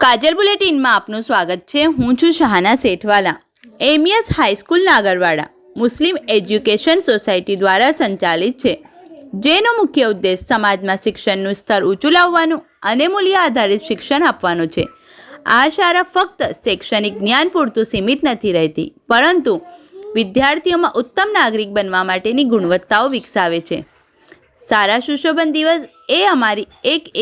કાજલ બુલેટિનમાં આપનું સ્વાગત છે। હું છું શહાના સેઠવાલા। એમએસ હાઈસ્કૂલ નાગરવાડા મુસ્લિમ એજ્યુકેશન સોસાયટી દ્વારા સંચાલિત છે, જેનો મુખ્ય ઉદ્દેશ સમાજમાં શિક્ષણનું સ્તર ઊંચું લાવવાનું અને મૂલ્ય આધારિત શિક્ષણ આપવાનું છે। આ શાળા ફક્ત શૈક્ષણિક જ્ઞાન પૂરતું સીમિત નથી રહેતી, પરંતુ વિદ્યાર્થીઓમાં ઉત્તમ નાગરિક બનવા માટેની ગુણવત્તાઓ વિકસાવે છે। શાળા સુશોભન દિવસ એ અમારી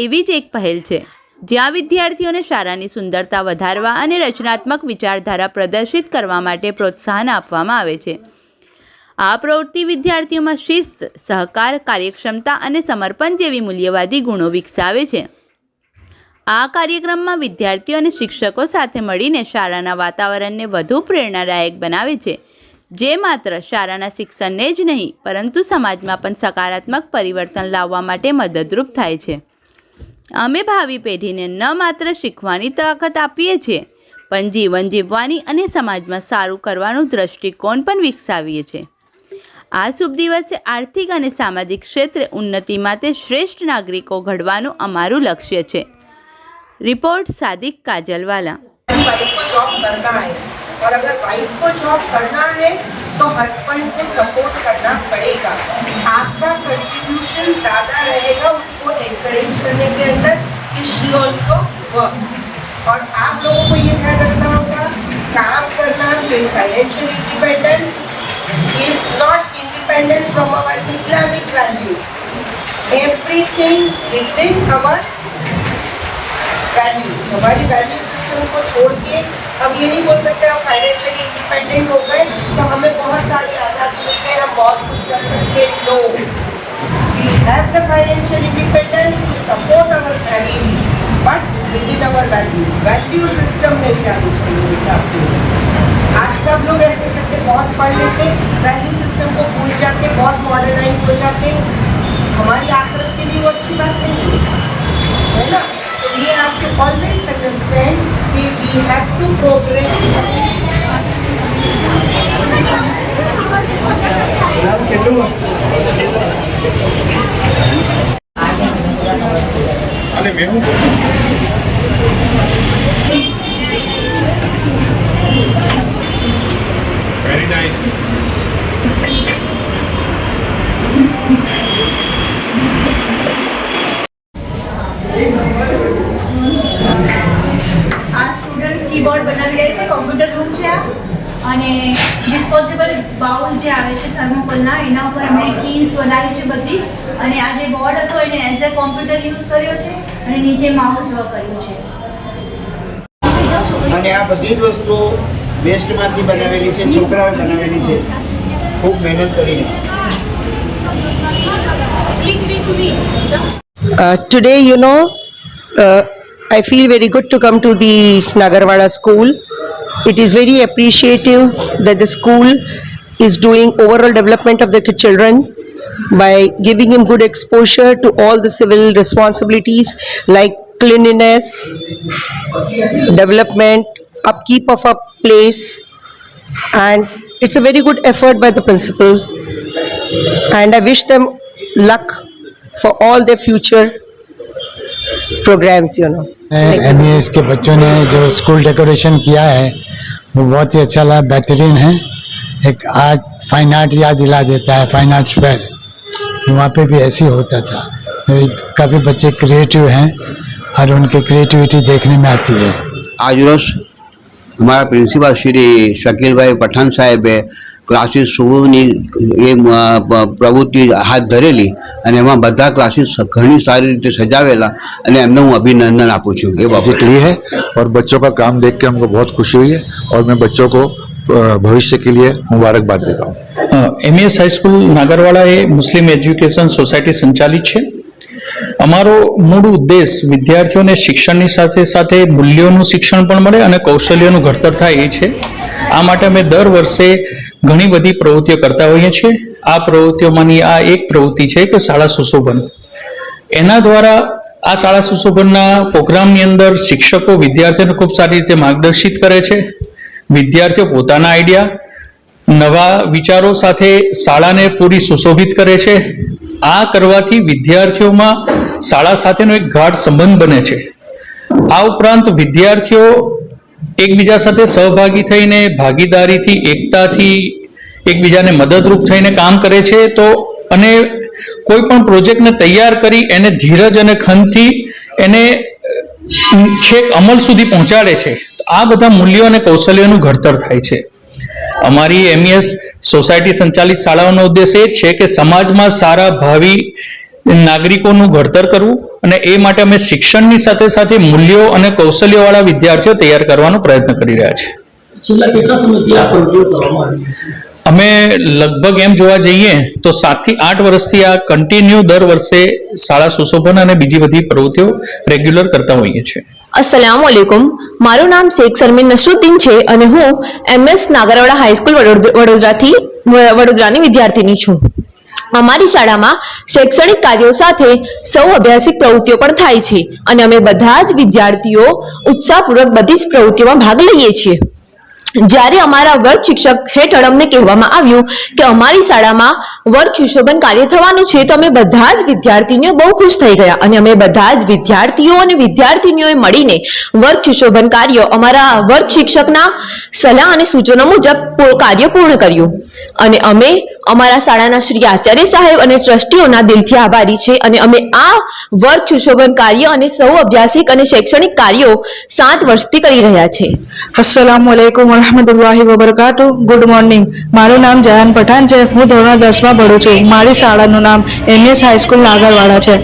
એવી જ એક પહેલ છે, જ્યાં વિદ્યાર્થીઓને શાળાની સુંદરતા વધારવા અને રચનાત્મક વિચારધારા પ્રદર્શિત કરવા માટે પ્રોત્સાહન આપવામાં આવે છે। આ પ્રવૃત્તિ વિદ્યાર્થીઓમાં શિસ્ત, સહકાર, કાર્યક્ષમતા અને સમર્પણ જેવી મૂલ્યવાદી ગુણો વિકસાવે છે। આ કાર્યક્રમમાં વિદ્યાર્થીઓ અને શિક્ષકો સાથે મળીને શાળાના વાતાવરણને વધુ પ્રેરણાદાયક બનાવે છે, જે માત્ર શાળાના શિક્ષણને જ નહીં, પરંતુ સમાજમાં પણ સકારાત્મક પરિવર્તન લાવવા માટે મદદરૂપ થાય છે। અમે ભાવિ પેઢીને ન માત્ર શીખવાની તાકાત આપીએ છીએ, પણ જીવન જીવવાની અને સમાજમાં સારું કરવાનું દૃષ્ટિકોણ પણ વિકસાવીએ છીએ। આ શુભ દિવસે આર્થિક અને સામાજિક ક્ષેત્રે ઉન્નતિ માટે શ્રેષ્ઠ નાગરિકો ઘડવાનું અમારું લક્ષ્ય છે। रिपोर्ट सादिक काजलवाला। वाइफ को जॉब करना है, और अगर वाइफ को जॉब करना है तो हस्बैंड को सपोर्ट करना पड़ेगा। आपका कंट्रीब्यूशन ज़्यादा रहेगा उसको एनकरेज करने के अंदर कि शी ऑल्सो वर्क्स। और आप लोगों को ये ध्यान रखना होगा, काम करना फिर financial independence is not independence from our Islamic values. Everything within our values, हमारी वैल्यू सिस्टम को छोड़ के हम ये नहीं बोल सकते हम फाइनेंशियली इंडिपेंडेंट हो गए तो हमें बहुत सारी आज़ादी मिल गई, हम बहुत कुछ कर सकते। No, we have the financial independence to support our family, but within our values. Value system नहीं जानी चाहिए बेटा। आज सब लोग ऐसे करते, बहुत पढ़ लेते, वैल्यू सिस्टम को भूल जाते, बहुत मॉडर्नाइज हो जाते। हमारी आखिरत के लिए वो अच्छी बात नहीं है ना। We have to always understand that we have to progress. Very nice. Keyboard बनावी रही है, कॉम्प्यूटर रूम है અને ડિસ્પોઝેબલ બાઉલ જે આવે છે થર્મોકોલના, એના ઉપર એમણે કીઝ બનાવી છે બધી, અને આ જે બોર્ડ હતો એને એઝ એ કોમ્પ્યુટર યુઝ કર્યો છે અને નીચે માઉસ ડ્રો કર્યું છે। અને આ બધી જ વસ્તુઓ વેસ્ટમાંથી બનાવેલી છે, છોકરાઓએ બનાવેલી છે, ખૂબ મહેનત કરીને। Today, I feel very good to come to the Nagarwada school. It is very appreciative that the school is doing overall development of the children by giving him good exposure to all the civil responsibilities like cleanliness, development, upkeep of a place, and it's a very good effort by the principal, and I wish them luck for all their future programs, MES के बच्चों ने जो school decoration किया है वो बहुत ही अच्छा लगा, बेहतरीन है। एक आर्ट, फाइन आर्ट याद दिला देता है, फाइन आर्ट्स फेयर वहाँ पे भी ऐसे ही होता था। काफ़ी बच्चे क्रिएटिव हैं और उनकी क्रिएटिविटी देखने में आती है। आज रोज हमारा प्रिंसिपल श्री शकील भाई पठान साहेबे क्लासीस शुरूनी ये प्रवृत्ति हाथ धरेली અને એમાં બધા ક્લાસીસ ઘણી સારી રીતે સજાવેલા અને એમને હું અભિનંદન આપું છું। એ बात ली है और बच्चों का काम देख के हमको बहुत खुशी हुई है और मैं बच्चों को भविष्य के लिए मुबारकबाद देता हूँ। एमएस हाईस्कूल नागरवाड़ा ए मुस्लिम एज्युकेशन सोसायटी संचालित है। અમારો મૂળ ઉદ્દેશ વિદ્યાર્થીઓને શિક્ષણની સાથે સાથે મૂલ્યોનું શિક્ષણ પણ મળે અને કૌશલ્યનું ઘડતર થાય એ છે। આ માટે અમે દર વર્ષે ઘણી બધી પ્રવૃત્તિઓ કરતા હોઈએ છીએ। આ પ્રવૃત્તિઓમાંની આ એક પ્રવૃત્તિ છે કે શાળા સુશોભન। એના દ્વારા આ શાળા સુશોભનના પ્રોગ્રામની અંદર શિક્ષકો વિદ્યાર્થીઓને ખૂબ સારી રીતે માર્ગદર્શિત કરે છે। વિદ્યાર્થીઓ પોતાના આઈડિયા, નવા વિચારો સાથે શાળાને પૂરી સુશોભિત કરે છે। આ કરવાથી વિદ્યાર્થીઓમાં શાળા સાથેનો એક ગાઢ સંબંધ બને છે। આ ઉપરાંત વિદ્યાર્થીઓ એકબીજા સાથે સહભાગી થઈને ભાગીદારીથી એકતાથી એકબીજાને મદદરૂપ થઈને કામ કરે છે તો અને કોઈ પણ પ્રોજેક્ટને તૈયાર કરી એને ધીરજ અને ખંતથી એને છેક અમલ સુધી પહોંચાડે છે. તો આ બધા મૂલ્યો અને કૌશલ્યોનું ઘડતર થાય છે. અમારી MES સોસાયટી સંચાલિત શાળાઓનો ઉદ્દેશ એ જ છે કે સમાજમાં સારા ભાવિ નાગરિકોનું ઘડતર કરવું અને એ માટે અમે શિક્ષણની સાથે સાથે મૂલ્યો અને કૌશલ્યોવાળા વિદ્યાર્થીઓ તૈયાર કરવાનો પ્રયત્ન કરી રહ્યા છીએ. છેલ્લા કેટલા સમયથી આ પ્રવૃત્તિઓ કરવામાં આવી છે? અમે લગભગ એમ જોવા જઈએ તો 7 થી 8 વર્ષથી આ કન્ટિન્યુ દર વર્ષે શાળા સુશોભન અને બીજી બધી પ્રવૃત્તિઓ રેગ્યુલર કરતા હોઈએ છીએ. अस्सलामुअलैकुम, મારું નામ શેખ શર્મીન નસરુદ્દીન છે અને હું MS નાગરવાડા હાઈસ્કૂલ વડોદરાની વિદ્યાર્થીની છું. અમારી શાળામાં શૈક્ષણિક કાર્યો સાથે સૌ અભ્યાસિક પ્રવૃત્તિઓ પણ થાય છે અને અમે બધા જ વિદ્યાર્થીઓ ઉત્સાહપૂર્વક બધી જ પ્રવૃત્તિઓમાં ભાગ લઈએ છીએ. જ્યારે અમારા વર્ગ શિક્ષક હેઠળ અમને કહેવામાં આવ્યું કે અમારી શાળામાં વર્ગ સુશોભન કાર્ય થવાનું છે તો અમે બધા જ વિદ્યાર્થીનીઓ બહુ ખુશ થઈ ગયા અને અમે બધા જ વિદ્યાર્થીઓ અને વિદ્યાર્થીનીઓએ મળીને વર્ગ સુશોભન કાર્ય અમારા વર્ગ શિક્ષકના સલાહ અને સૂચનો મુજબ કાર્ય પૂર્ણ કર્યું અને અમે અમારા શાળાના શ્રી આચાર્ય સાહેબ અને ટ્રસ્ટીઓના દિલથી આભારી છે અને અમે આ વર્ગ સુશોભન કાર્ય અને સૌ અભ્યાસિક અને શૈક્ષણિક કાર્યો 7 વર્ષથી કરી રહ્યા છે. अस्सलामुअलैकुम वरहमतुल्लाहि वबरकातुह. Good morning. माરું નામ જહાન પઠાણ છે. હું ધોરણ 10માં ભણું છું. મારી શાળાનું નામ MS હાઈસ્કૂલ નાગરવાડા છે.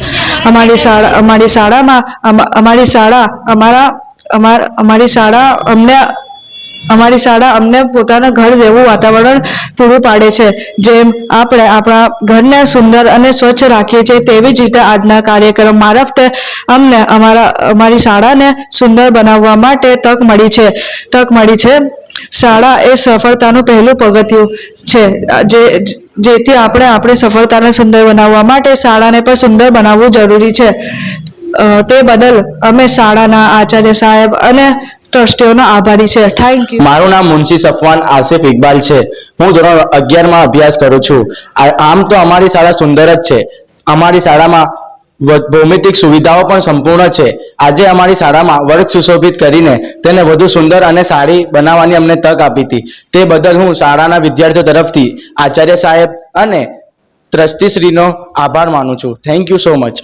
અમારી શાળા અમને પોતાના ઘર જેવું વાતાવરણ પૂરું પાડે છે. જેમ આપણે આપણા ઘરને સુંદર અને સ્વચ્છ રાખીએ છીએ તેવી જ રીતે આજના કાર્યક્રમ મારફતે અમને અમારી શાળાને સુંદર બનાવવા માટે તક મળી છે. શાળા એ સફળતાનું પહેલું પગથિયું છે. જેથી આપણે આપણી સફળતાને સુંદર બનાવવા માટે શાળાને પણ સુંદર બનાવવું જરૂરી છે. તે બદલ અમે શાળાના આચાર્ય સાહેબ અને ટ્રસ્ટીઓનો આભારી છે. Thank you. મારું નામ મુનશી સફવાન આસિફ ઇકબાલ છે. હું ધોરણ 11માં અભ્યાસ કરું છું. આમ તો અમારી શાળા સુંદર જ છે. અમારી શાળામાં ભૌમિતિક સુવિધાઓ પણ સંપૂર્ણ છે. આજે અમારી શાળામાં વર્ગ સુશોભિત કરીને તેને વધુ સુંદર અને સારી બનાવવાની અમને તક આપી હતી. તે બદલ હું શાળાના વિદ્યાર્થીઓ તરફથી આચાર્ય સાહેબ અને ટ્રસ્ટીશ્રીનો આભાર માનું છું. Thank you so much.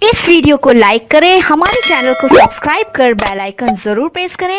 इस वीडियो को लाइक करें, हमारे चैनल को सब्सक्राइब कर बेल आइकन जरूर प्रेस करें